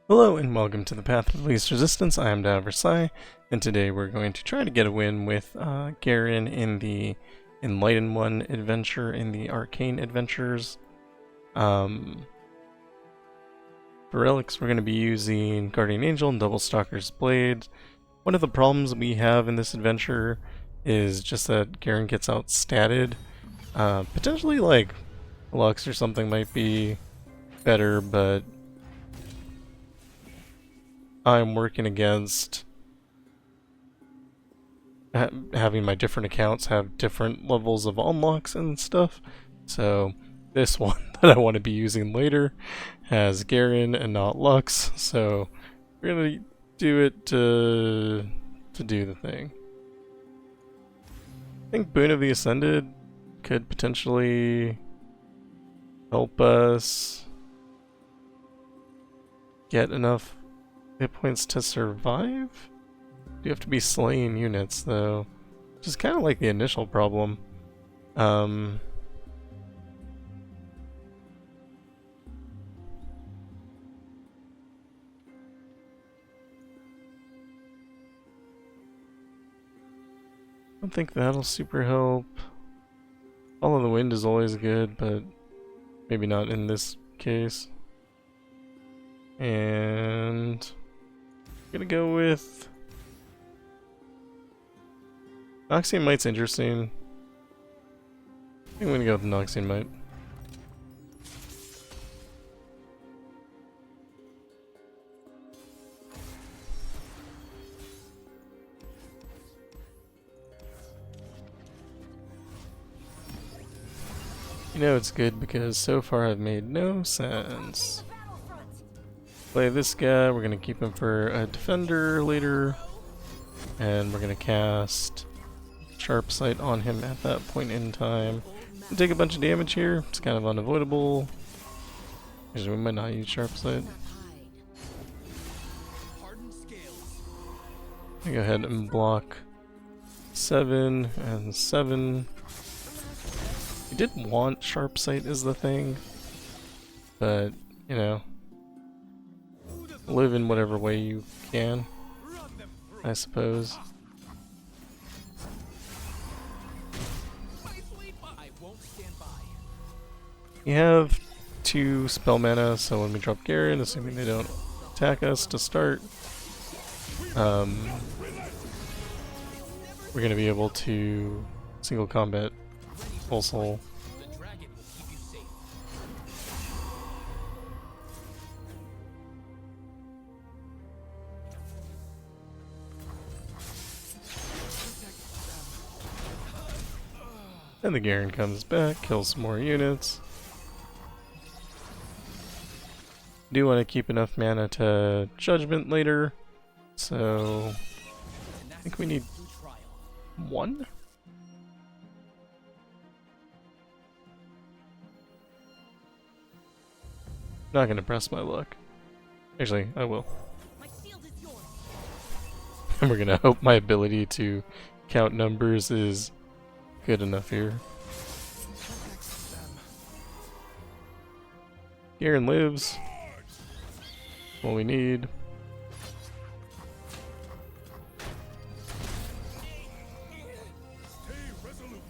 Hello and welcome to the Path of Least Resistance. I am Avarosan, and today we're going to try to get a win with Garen in the Enlightened One adventure in the Arcane Adventures. For Relics, we're going to be using Guardian Angel and Double Stalker's Blade. One of the problems we have in this adventure is just that Garen gets outstatted. Potentially like Lux or something might be better, but I'm working against having my different accounts have different levels of unlocks and stuff. So this one that I want to be using later has Garen and not Lux. So we're gonna do it to do the thing. I think Boon of the Ascended could potentially help us get enough hit points to survive? You have to be slaying units though, which is kind of like the initial problem. I don't think that'll super help. Follow the Wind is always good, but maybe not in this case. And I'm gonna go with Noxian Mite's interesting. I think I'm gonna go with Noxian Mite. You know it's good because so far I've made no sense. Play this guy, we're gonna keep him for a defender later, and we're gonna cast Sharp Sight on him at that point in time. We'll take a bunch of damage here, it's kind of unavoidable. Actually, we might not use Sharp Sight. I go ahead and block 7 and 7. You did want Sharp Sight is the thing, but you know, live in whatever way you can, I suppose. You have 2 spell mana, so when we drop Garen, assuming they don't attack us to start, we're gonna be able to single combat full soul. And the Garen comes back, kills some more units. Do want to keep enough mana to Judgment later, so I think we need 1? Not gonna press my luck. Actually, I will. And we're gonna hope my ability to count numbers is good enough here. Garen lives. What we need.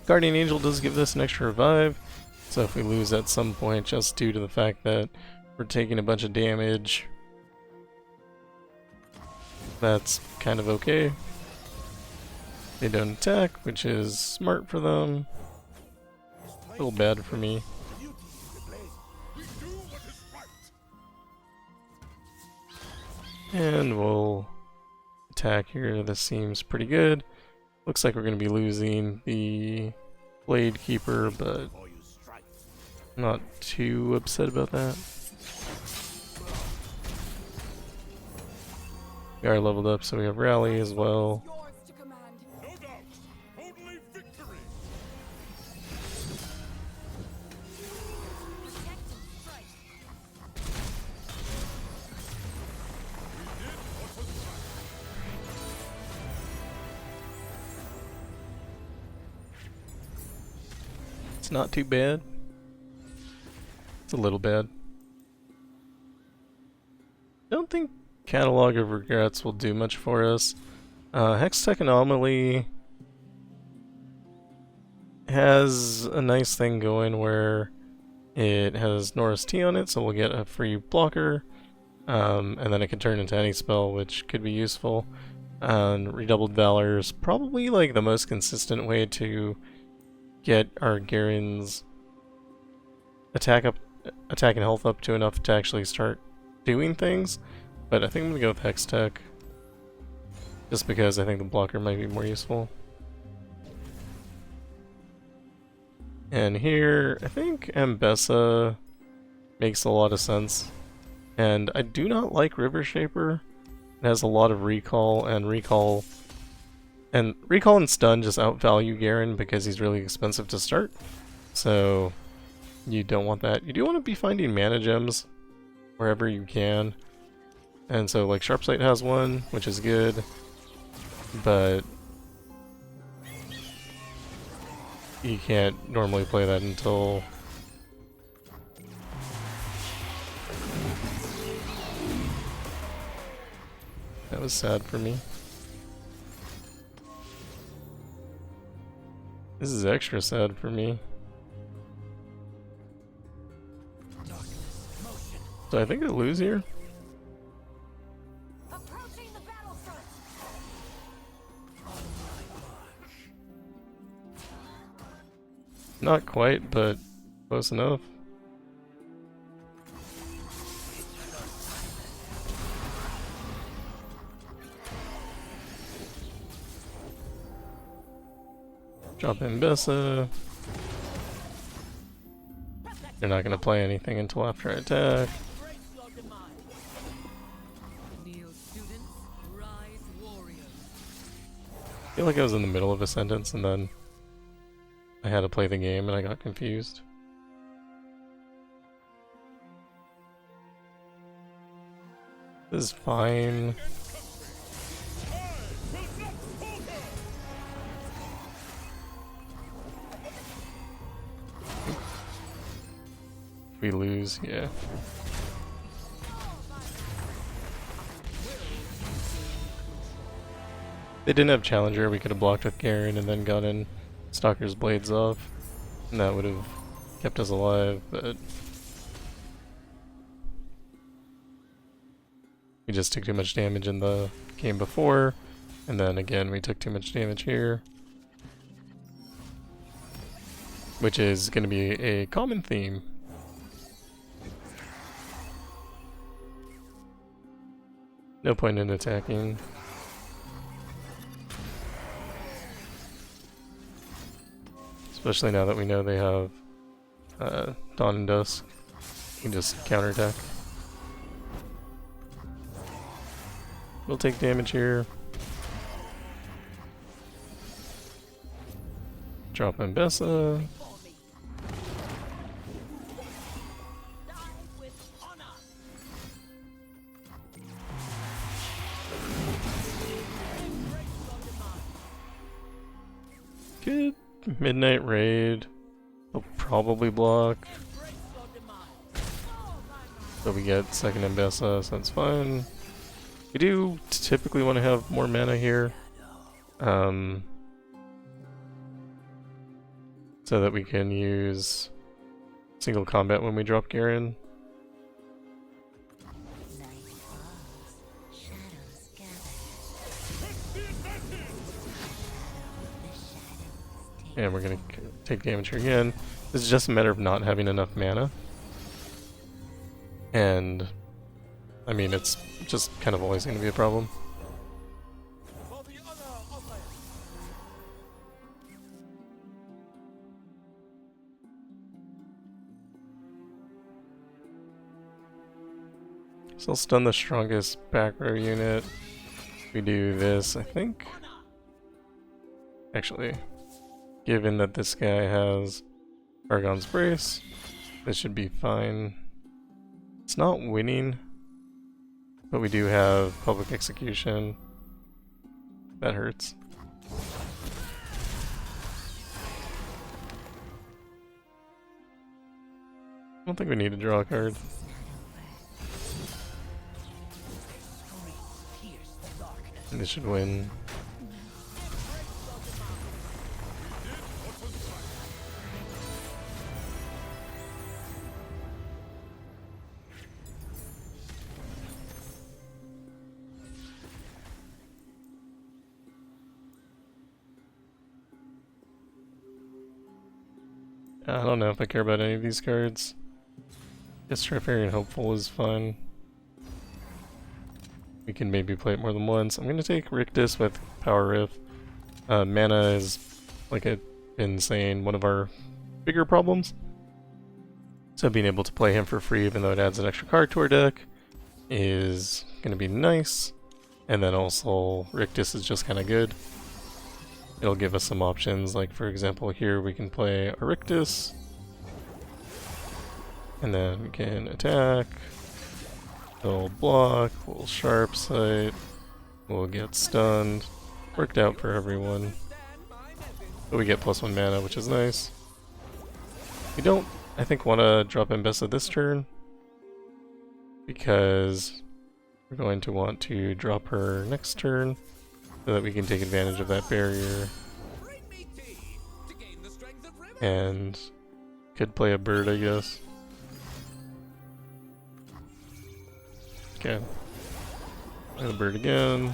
Guardian Angel does give this an extra revive, so if we lose at some point just due to the fact that we're taking a bunch of damage, that's kind of okay. They don't attack, which is smart for them. A little bad for me. And we'll attack here. This seems pretty good. Looks like we're going to be losing the Blade Keeper, but I'm not too upset about that. We are leveled up, so we have Rally as well. It's not too bad. It's a little bad. don't think Catalog of Regrets will do much for us. Hextech Anomaly has a nice thing going where it has Norris T on it, so we'll get a free blocker, and then it can turn into any spell, which could be useful. And Redoubled Valor is probably like the most consistent way to get our Garen's attack and health up to enough to actually start doing things. But I think I'm gonna go with Hextech, just because I think the blocker might be more useful. And here, I think Ambessa makes a lot of sense. And I do not like River Shaper. It has a lot of recall and stun just outvalue Garen because he's really expensive to start. So you don't want that. You do want to be finding mana gems wherever you can. And so like Sharpsight has one, which is good. But you can't normally play that until that was sad for me. This is extra sad for me. So I think I lose here. Not quite, but close enough. Drop Ambessa. They're not going to play anything until after I attack. I feel like I was in the middle of a sentence and then I had to play the game and I got confused. This is fine. We lose, yeah. They didn't have Challenger, we could have blocked with Garen and then got in Stalker's Blades off. And that would have kept us alive, but we just took too much damage in the game before, and then again we took too much damage here. Which is going to be a common theme. No point in attacking. Especially now that we know they have Dawn and Dusk. You can just counterattack. We'll take damage here. Drop Ambessa. Good. Midnight Raid. They'll probably block. But we get second Ambessa, so that's fine. We do typically want to have more mana here. So that we can use single combat when we drop Garen. And we're gonna take damage here again. This is just a matter of not having enough mana. And I mean, it's just kind of always gonna be a problem. So I'll stun the strongest back row unit. We do this, I think. Actually, given that this guy has Argon's Brace, this should be fine. It's not winning, but we do have Public Execution. That hurts. I don't think we need to draw a card. This should win. I don't know if I care about any of these cards. Guess Trifarian Hopeful is fine. We can maybe play it more than once. I'm gonna take Rictus with Power Rift. Mana is, like I've been saying, one of our bigger problems. So being able to play him for free, even though it adds an extra card to our deck, is gonna be nice. And then also, Rictus is just kinda good. It'll give us some options, like for example here we can play a Rictus. And then we can attack. We'll block, we'll sharp sight, we'll get stunned. Worked out for everyone. But we get +1 mana, which is nice. We don't, I think, want to drop Ambessa this turn, because we're going to want to drop her next turn, so that we can take advantage of that barrier. And could play a bird, I guess. Okay. Play the bird again.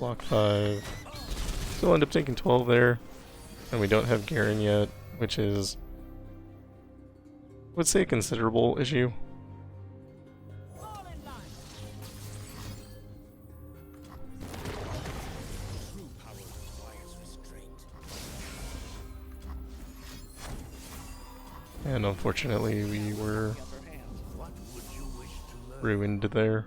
Block 5. Still end up taking 12 there. And we don't have Garen yet, which is, I would say, a considerable issue. And unfortunately we were ruined there.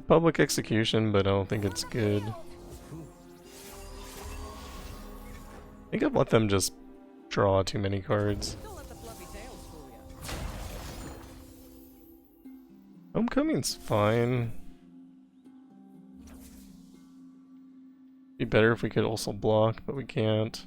Public execution, but I don't think it's good. I think I've let them just draw too many cards. Homecoming's fine. Be better if we could also block, but we can't.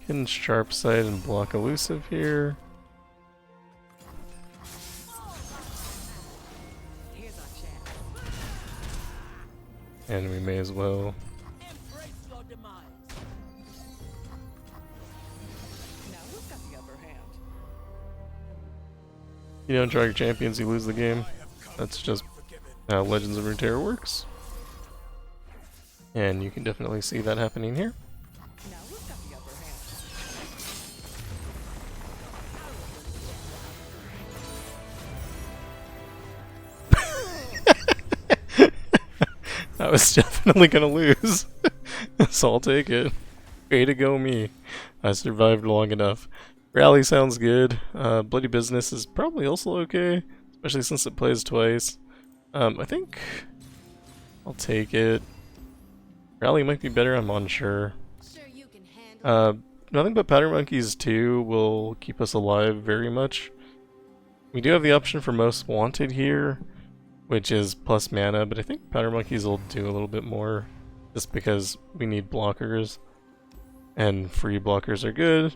Can sharp sight and block elusive here. And we may as well. You don't draw your champions, you lose the game. That's just how Legends of Runeterra works. And you can definitely see that happening here. I was definitely gonna lose, so I'll take it. Way to go me. I survived long enough. Rally sounds good. Bloody Business is probably also okay, especially since it plays twice. I think I'll take it. Rally might be better, I'm unsure. Nothing but Powder Monkeys 2 will keep us alive very much. We do have the option for Most Wanted here, which is plus mana, but I think Powder Monkeys will do a little bit more, just because we need blockers, and free blockers are good.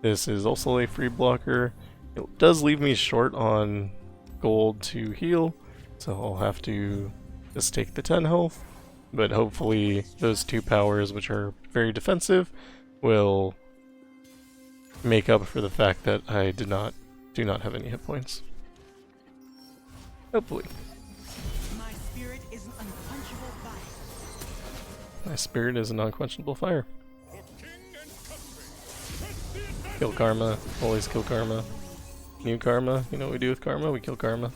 This is also a free blocker. It does leave me short on gold to heal, so I'll have to just take the 10 health, but hopefully those 2 powers, which are very defensive, will make up for the fact that I do not have any hit points. Hopefully. My spirit is an unquenchable fire. Kill karma. Always kill karma. New karma. You know what we do with karma? We kill karma.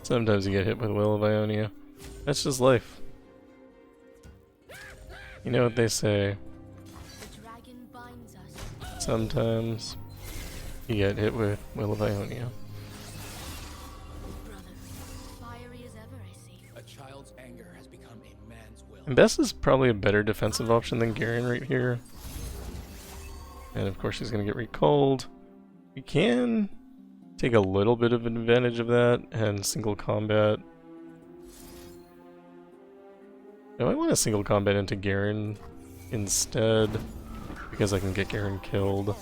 Sometimes you get hit with Will of Ionia. That's just life. You know what they say. Sometimes you get hit with Will of Ionia. Ambessa's probably a better defensive option than Garen right here. And of course he's going to get recalled. We can take a little bit of advantage of that and single combat. No, I want to single combat into Garen instead, because I can get Garen killed.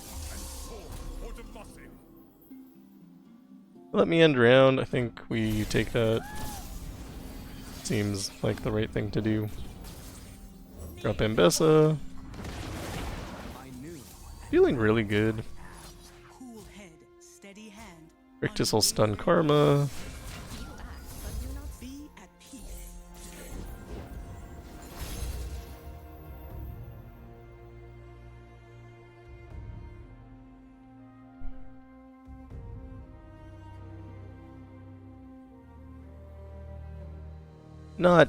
Let me end round. I think we take that. Seems like the right thing to do. Drop Ambessa. Feeling really good. Rictus will stun Karma. Not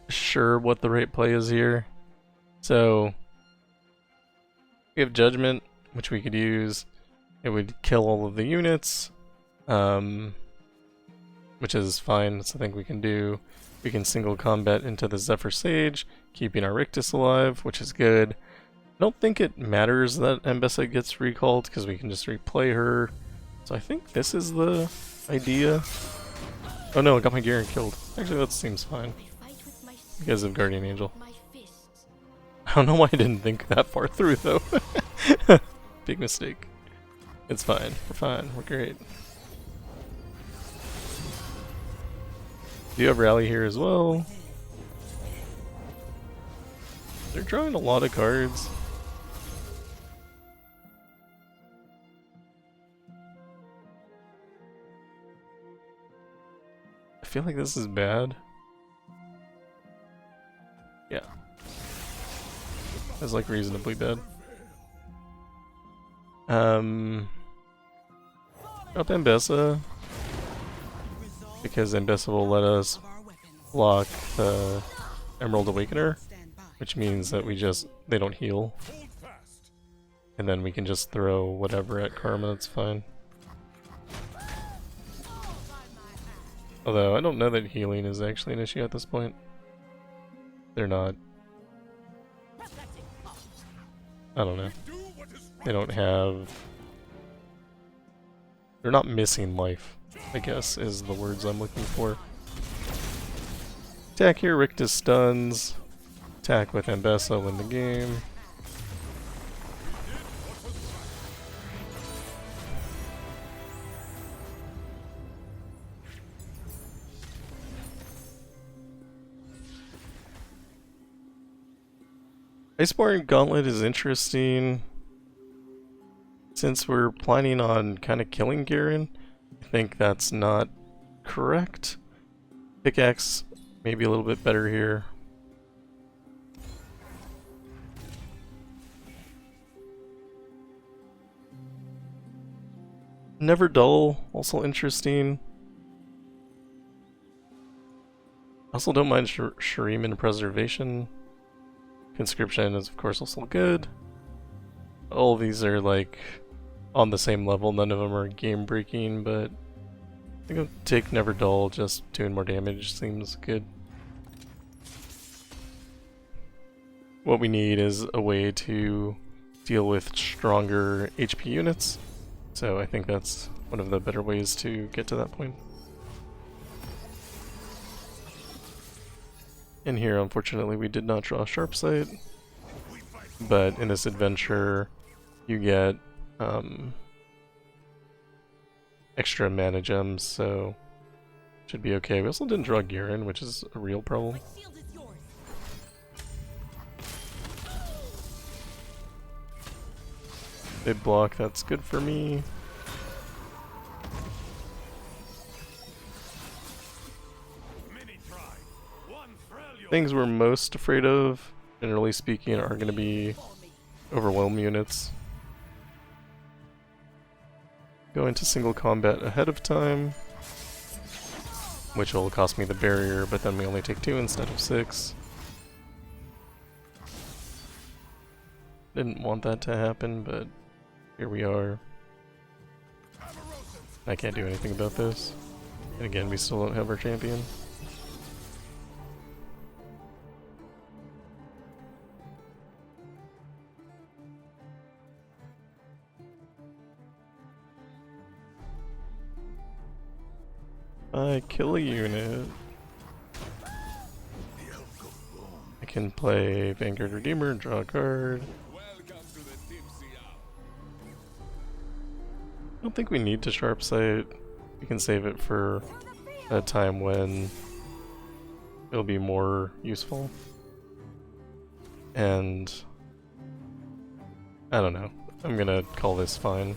sure what the right play is here. So we have Judgment, which we could use. It would kill all of the units, which is fine. That's something we can do. We can single combat into the Zephyr Sage, keeping our Rictus alive, which is good. I don't think it matters that Ambessa gets recalled, because we can just replay her. So I think this is the idea. Oh no, I got my Garen killed. Actually, that seems fine. Because of Guardian Angel. I don't know why I didn't think that far through, though. Big mistake. It's fine. We're fine. We're great. Do you have Rally here as well? They're drawing a lot of cards. I feel like this is bad. Yeah. It's like reasonably bad. Up Ambessa. Because Ambessa will let us block the Emerald Awakener. Which means that they don't heal. And then we can just throw whatever at Karma, it's fine. Although, I don't know that healing is actually an issue at this point. They're not. I don't know. They don't have... They're not missing life, I guess, is the words I'm looking for. Attack here, Rictus stuns. Attack with Ambessa, win the game. Iceborne Gauntlet is interesting. Since we're planning on kind of killing Garen, I think that's not correct. Pickaxe maybe a little bit better here. Never Dull, also interesting. Also don't mind Shreem and Preservation. Conscription is of course also good. All of these are like on the same level, none of them are game breaking, but I think I'll take Never Dull, just doing more damage seems good. What we need is a way to deal with stronger HP units, so I think that's one of the better ways to get to that point. And here, unfortunately, we did not draw Sharp Sight, but in this adventure, you get extra mana gems, so should be okay. We also didn't draw Garen, which is a real problem. They block, that's good for me. Things we're most afraid of, generally speaking, are going to be overwhelm units. Go into single combat ahead of time, which will cost me the barrier, but then we only take 2 instead of 6. Didn't want that to happen, but here we are. I can't do anything about this. And again, we still don't have our champion. I kill a unit. can play Vanguard Redeemer and draw a card. I don't think we need to Sharp Sight. We can save it for a time when it'll be more useful. And I don't know. I'm gonna call this fine.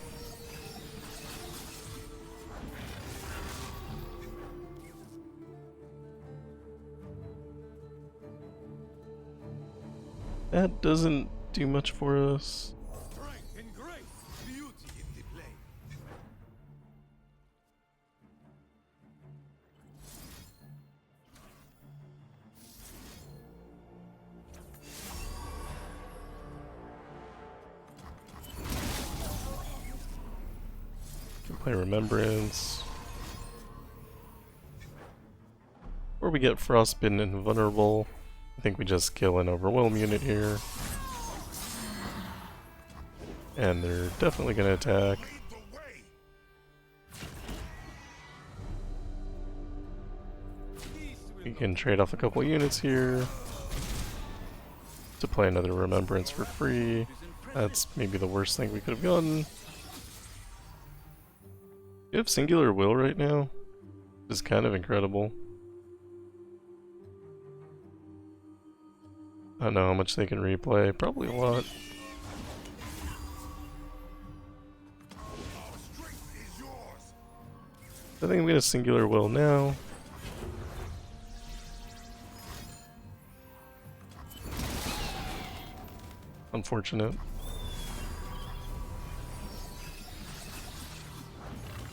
That doesn't do much for us. Can play Remembrance. Or we get Frostbitten and Vulnerable. I think we just kill an Overwhelm unit here. And they're definitely going to attack. We can trade off a couple units here to play another Remembrance for free. That's maybe the worst thing we could have gotten. You have Singular Will right now, which is kind of incredible. I don't know how much they can replay, probably a lot. I think I'm gonna Singular Will now. Unfortunate.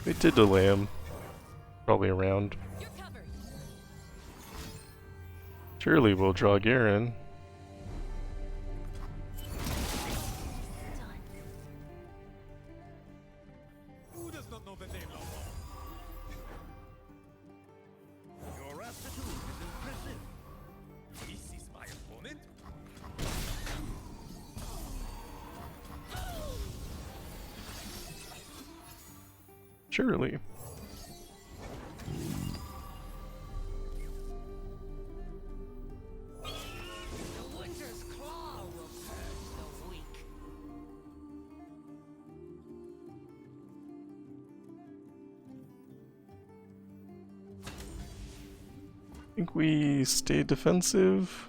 They did delay him. Probably around. Surely we'll draw Garen. Surely. I think we stay defensive.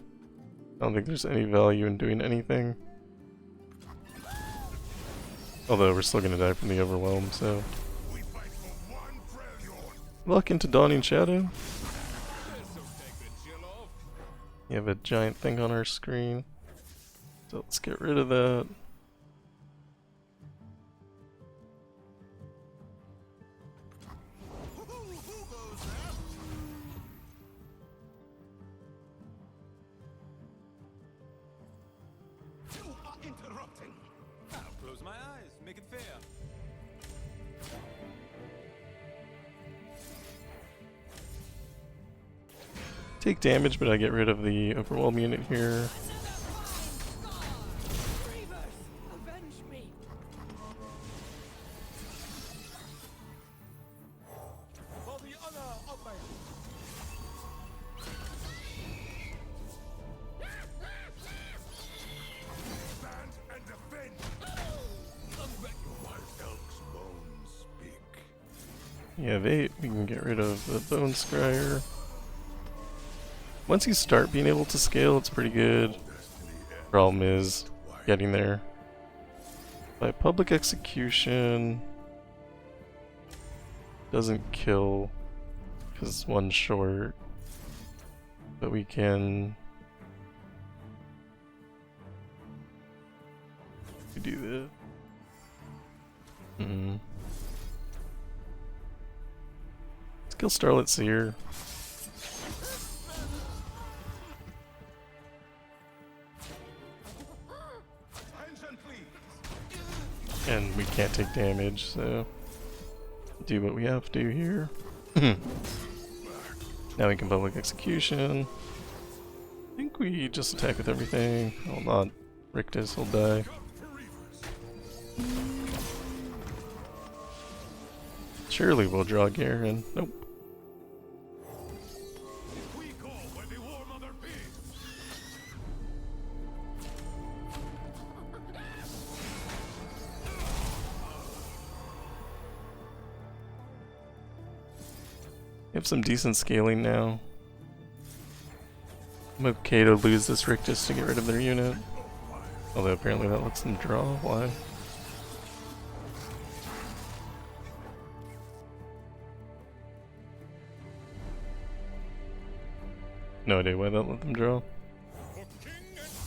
I don't think there's any value in doing anything. Although we're still gonna die from the Overwhelm, so... Luck into Dawning Shadow. You have a giant thing on our screen. So let's get rid of that. Take damage, but I get rid of the Overwhelm unit here. You have 8, we can get rid of the Bone Scryer. Once you start being able to scale, it's pretty good. Problem is getting there. By Public Execution doesn't kill because it's one short, but we can do that. Let's kill Starlit Seer. And we can't take damage, so do what we have to here. Now we can Public Execution. I think we just attack with everything. Well, not Rictus, he'll die. Surely we'll draw Garen. Nope. have some decent scaling now. I'm okay to lose this Rictus to get rid of their unit. Although apparently that lets them draw. Why? No idea why that let them draw.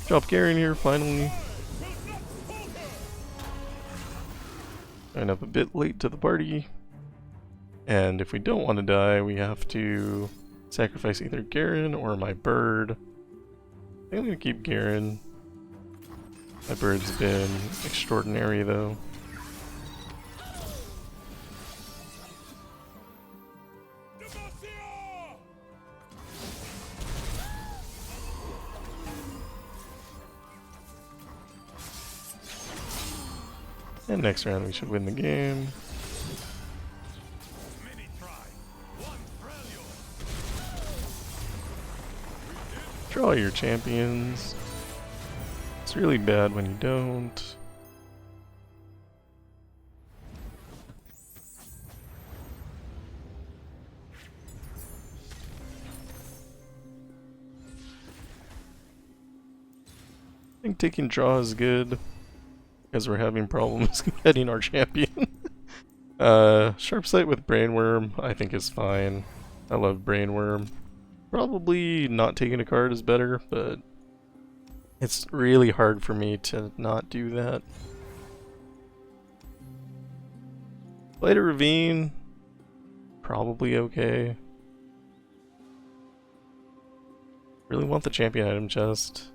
Drop Garen here, finally. Line up a bit late to the party. And if we don't want to die, we have to sacrifice either Garen or my bird. I think I'm going to keep Garen. My bird's been extraordinary though. And next round we should win the game. Draw your champions. It's really bad when you don't. I think taking draw is good because we're having problems getting our champion. Sharp Sight with Brainworm I think is fine. I love Brainworm. Probably not taking a card is better, but it's really hard for me to not do that. Blighted Ravine, probably okay. Really want the champion item chest.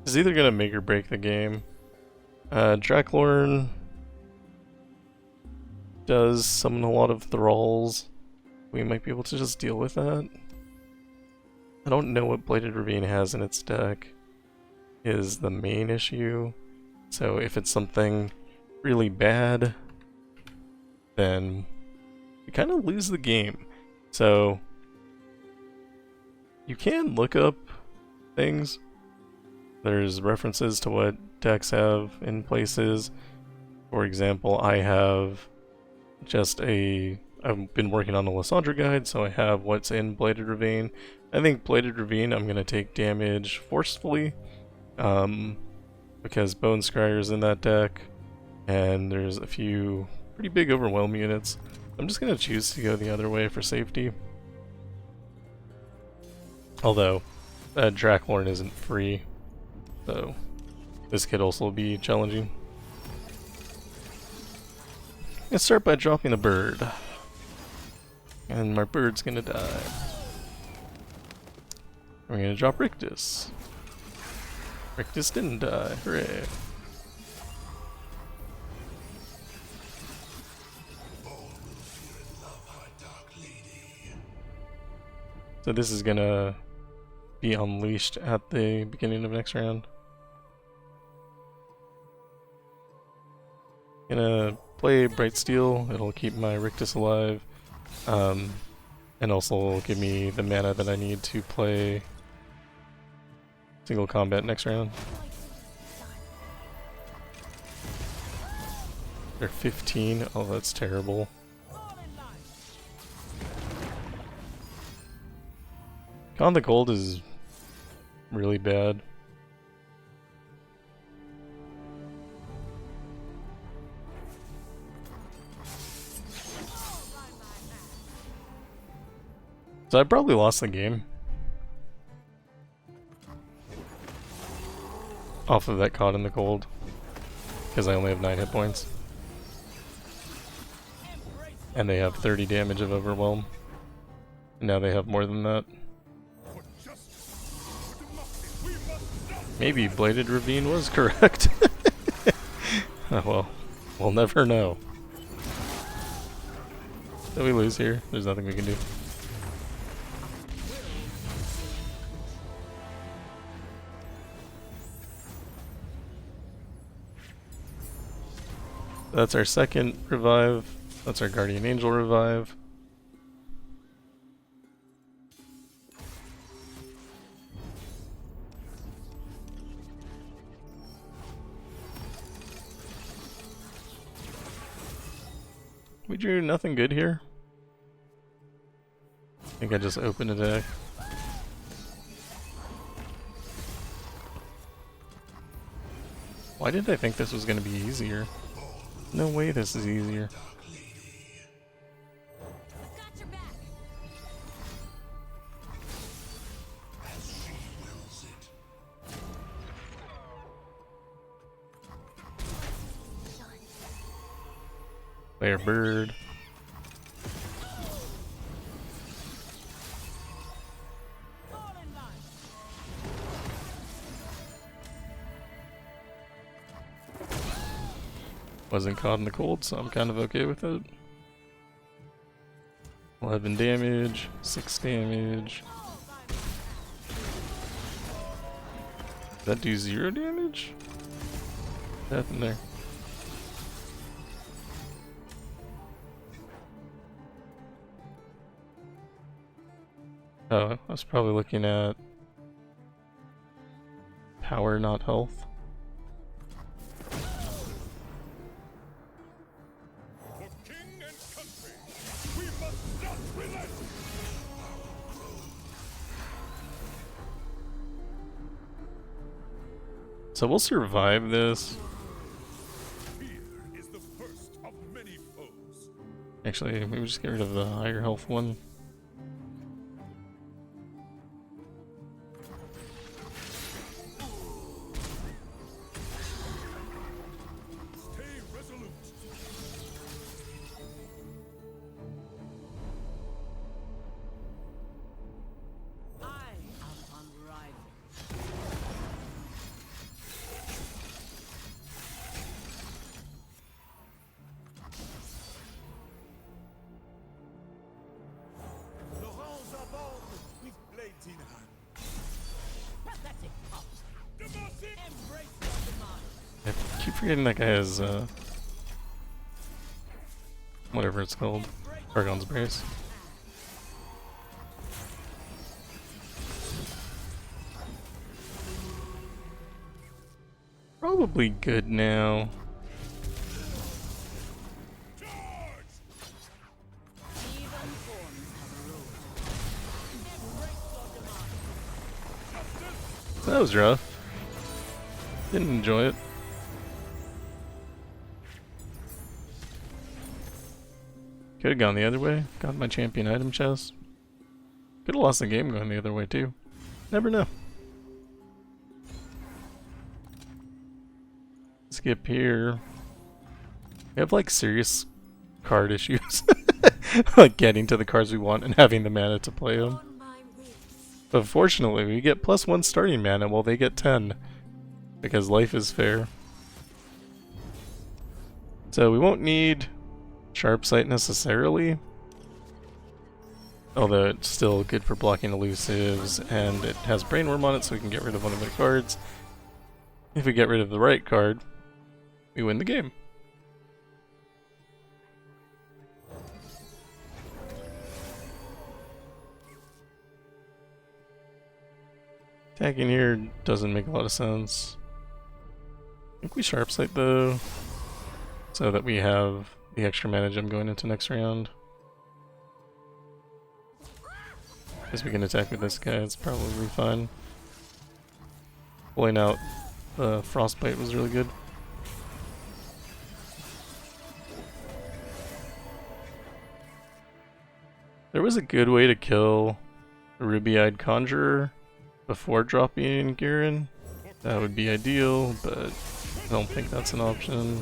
It's either gonna make or break the game. Darklorn does summon a lot of thralls. We might be able to just deal with that. I don't know what Blighted Ravine has in its deck is the main issue. So if it's something really bad, then we kind of lose the game. So you can look up things. There's references to what decks have in places. For example, I have I've been working on the Lysandra guide, so I have what's in Blighted Ravine. I think Blighted Ravine I'm going to take damage forcefully, because Bone Scryer's in that deck, and there's a few pretty big Overwhelm units. I'm just going to choose to go the other way for safety. Although, Darklorn isn't free, so this could also be challenging. Let's start by dropping a bird. And my bird's gonna die. We're gonna drop Rictus. Rictus didn't die, hooray. So this is gonna be unleashed at the beginning of next round. Gonna play Bright Steel, it'll keep my Rictus alive, and also give me the mana that I need to play single combat next round. They're 15, oh that's terrible. Con the Gold is really bad. So I probably lost the game off of that Caught in the Cold because I only have 9 hit points and they have 30 damage of Overwhelm, and now they have more than that. Maybe Blighted Ravine was correct. Oh well, we'll never know. So we lose here, there's nothing we can do. That's our second revive. That's our Guardian Angel revive. We drew nothing good here. I think I just opened a deck. Why did I think this was going to be easier? No way this is easier. Player bird. Wasn't caught in the cold, so I'm kind of okay with it. 11 damage, 6 damage. Does that do 0 damage? Nothing there. Oh, I was probably looking at power, not health. So we'll survive this. Fear is the first of many foes. Actually, maybe just get rid of the higher health one. Stay resolute. I am unrivaled. The halls are bold with blades in hand. Pathetic pups. Democracy! Embrace your demise. I keep forgetting that guy has, whatever it's called. Argon's Brace. Probably good now. Charge! Even forms have ruled. Embrace your demise. That was rough. Didn't enjoy it. Could have gone the other way. Got my champion item chest. Could have lost the game going the other way too. Never know. Skip here. We have like serious card issues. Like getting to the cards we want and having the mana to play them. On my wings. But fortunately, we get +1 starting mana while they get 10. Because life is fair. So we won't need Sharp Sight necessarily. Although it's still good for blocking elusives, and it has Brainworm on it so we can get rid of one of the cards. If we get rid of the right card, we win the game. Attacking here doesn't make a lot of sense. I think we Sharp Sight though, so that we have the extra mana gem going into next round. Guess we can attack with this guy, it's probably fine. Pulling out the Frostbite was really good. There was a good way to kill the Ruby-Eyed Conjurer before dropping Garen. That would be ideal, but I don't think that's an option.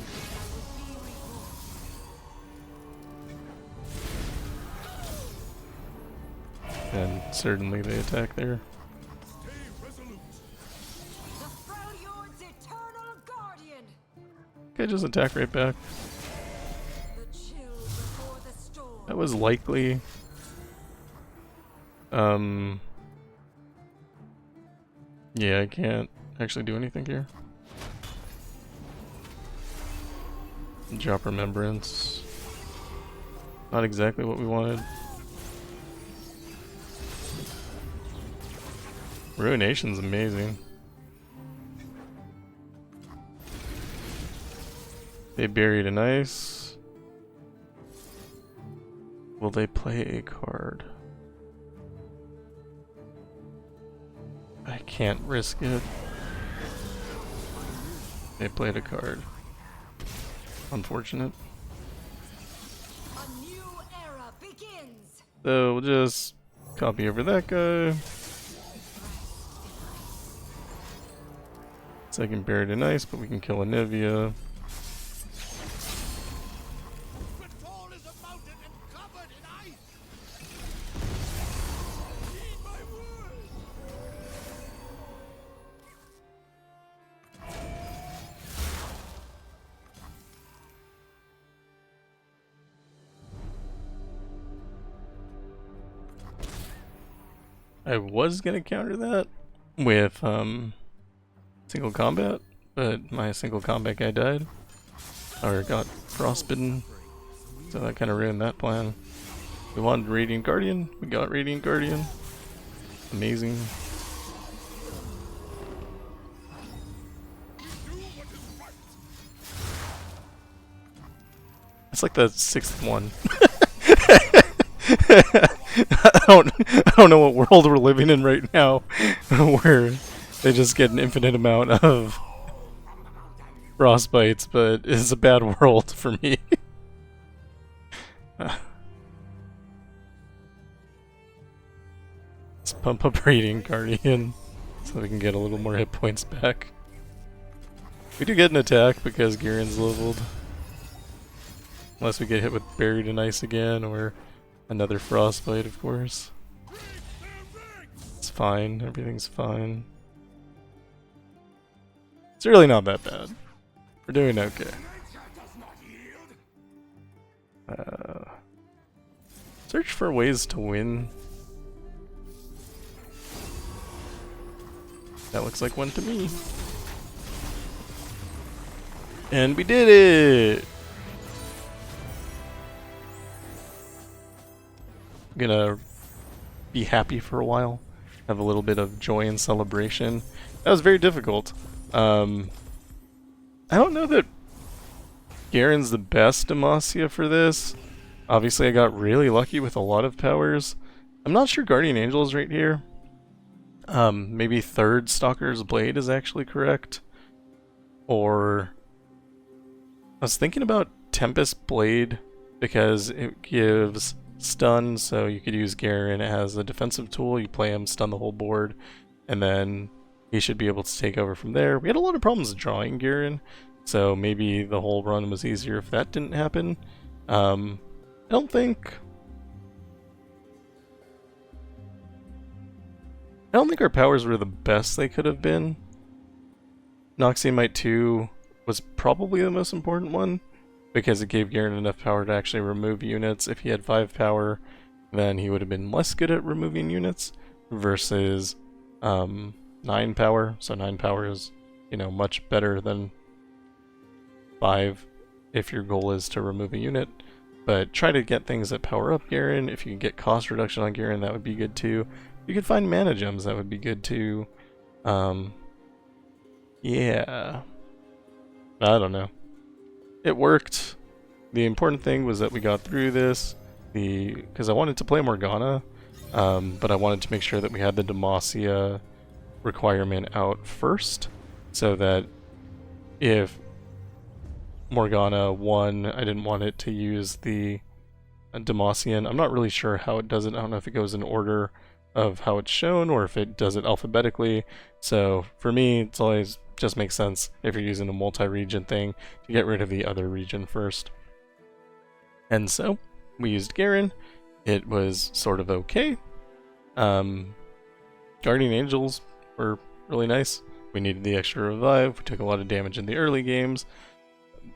And certainly they attack there. Stay resolute. The Freljord's eternal guardian. Okay, just attack right back. The chill before the storm. That was likely. Yeah, I can't actually do anything here. Drop Remembrance. Not exactly what we wanted. Ruination's amazing. They buried an ice. Will they play a card? I can't risk it. They played a card. Unfortunate. A new era begins. So we'll just copy over that guy. Second Buried in Ice, but we can kill Anivia. I was gonna counter that with single combat, but my single combat guy died, or got frostbitten, so that kind of ruined that plan. We wanted Radiant Guardian, we got Radiant Guardian. Amazing. It's like the 6th one. I don't know what world we're living in right now where they just get an infinite amount of frostbites, but it's a bad world for me. Let's pump up Radiant Guardian so we can get a little more hit points back. We do get an attack because Garen's leveled. Unless we get hit with Buried in Ice again, or another frostbite, of course. It's fine, everything's fine. It's really not that bad. We're doing okay. Search for ways to win. That looks like one to me. And we did it! I'm gonna be happy for a while, have a little bit of joy and celebration. That was very difficult. I don't know that Garen's the best Demacia for this. Obviously I got really lucky with a lot of powers. I'm not sure Guardian Angel is right here. Maybe 3rd Stalker's Blade is actually correct. Or I was thinking about Tempest Blade because it gives stun, so you could use Garen as a defensive tool. You play him, stun the whole board, and then he should be able to take over from there. We had a lot of problems drawing Garen, so maybe the whole run was easier if that didn't happen. I don't think our powers were the best they could have been. Noxiamite 2 was probably the most important one, because it gave Garen enough power to actually remove units. If he had 5 power, then he would have been less good at removing units, versus 9 power. So 9 power is, you know, much better than 5 if your goal is to remove a unit. But try to get things that power up Garen. If you can get cost reduction on Garen, that would be good too. If you could find mana gems, that would be good too. Yeah. I don't know. It worked. The important thing was that we got through this, because I wanted to play Morgana, but I wanted to make sure that we had the Demacia requirement out first, so that if Morgana won, I didn't want it to use the Demacian. I'm not really sure how it does it. I don't know if it goes in order of how it's shown, or if it does it alphabetically. So for me, it's always just makes sense if you're using a multi-region thing to get rid of the other region first. And so we used Garen. It was sort of okay. Guardian Angels were really nice. We needed the extra revive. We took a lot of damage in the early games.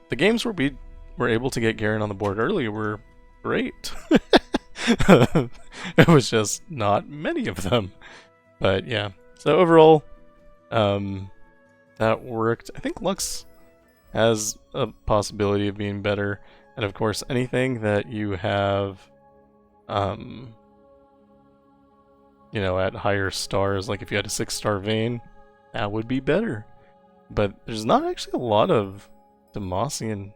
The games where we were able to get Garen on the board early were great. It was just not many of them. But yeah, so overall, that worked. I think Lux has a possibility of being better. And of course, anything that you have, you know, at higher stars, like if you had a 6-star Vayne, that would be better. But there's not actually a lot of Demacian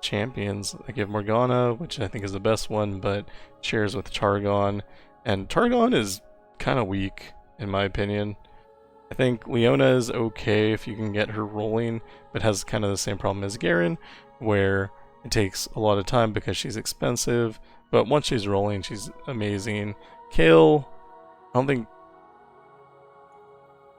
champions. I give Morgana, which I think is the best one, but shares with Targon. And Targon is kind of weak, in my opinion. I think Leona is okay if you can get her rolling, but has kind of the same problem as Garen, where it takes a lot of time because she's expensive, but once she's rolling, she's amazing. Kayle, I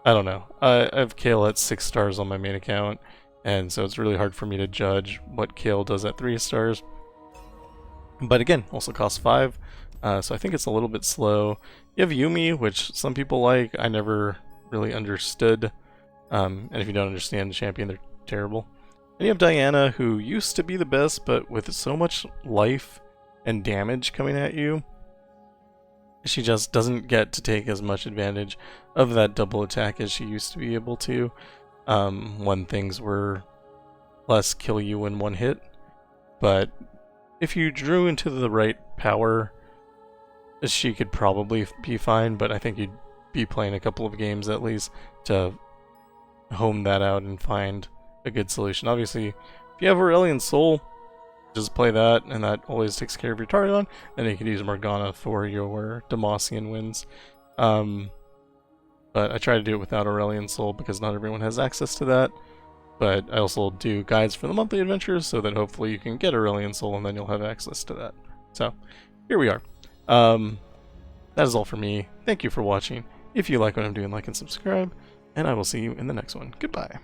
don't know. I have Kayle at 6 stars on my main account, and so it's really hard for me to judge what Kayle does at 3 stars. But again, also costs 5, so I think it's a little bit slow. You have Yuumi, which some people like. I never really understood, and if you don't understand the champion, they're terrible. And you have Diana, who used to be the best, but with so much life and damage coming at you, she just doesn't get to take as much advantage of that double attack as she used to be able to, when things were less kill you in one hit. But if you drew into the right power, she could probably be fine, but I think you'd be playing a couple of games at least to hone that out and find a good solution. Obviously, if you have Aurelion Soul, just play that, and that always takes care of your Targon. Then you can use Morgana for your Demacian wins. But I try to do it without Aurelion Soul because not everyone has access to that. But I also do guides for the monthly adventures so that hopefully you can get Aurelion Soul and then you'll have access to that. So, here we are. That is all for me. Thank you for watching. If you like what I'm doing, like and subscribe, and I will see you in the next one. Goodbye.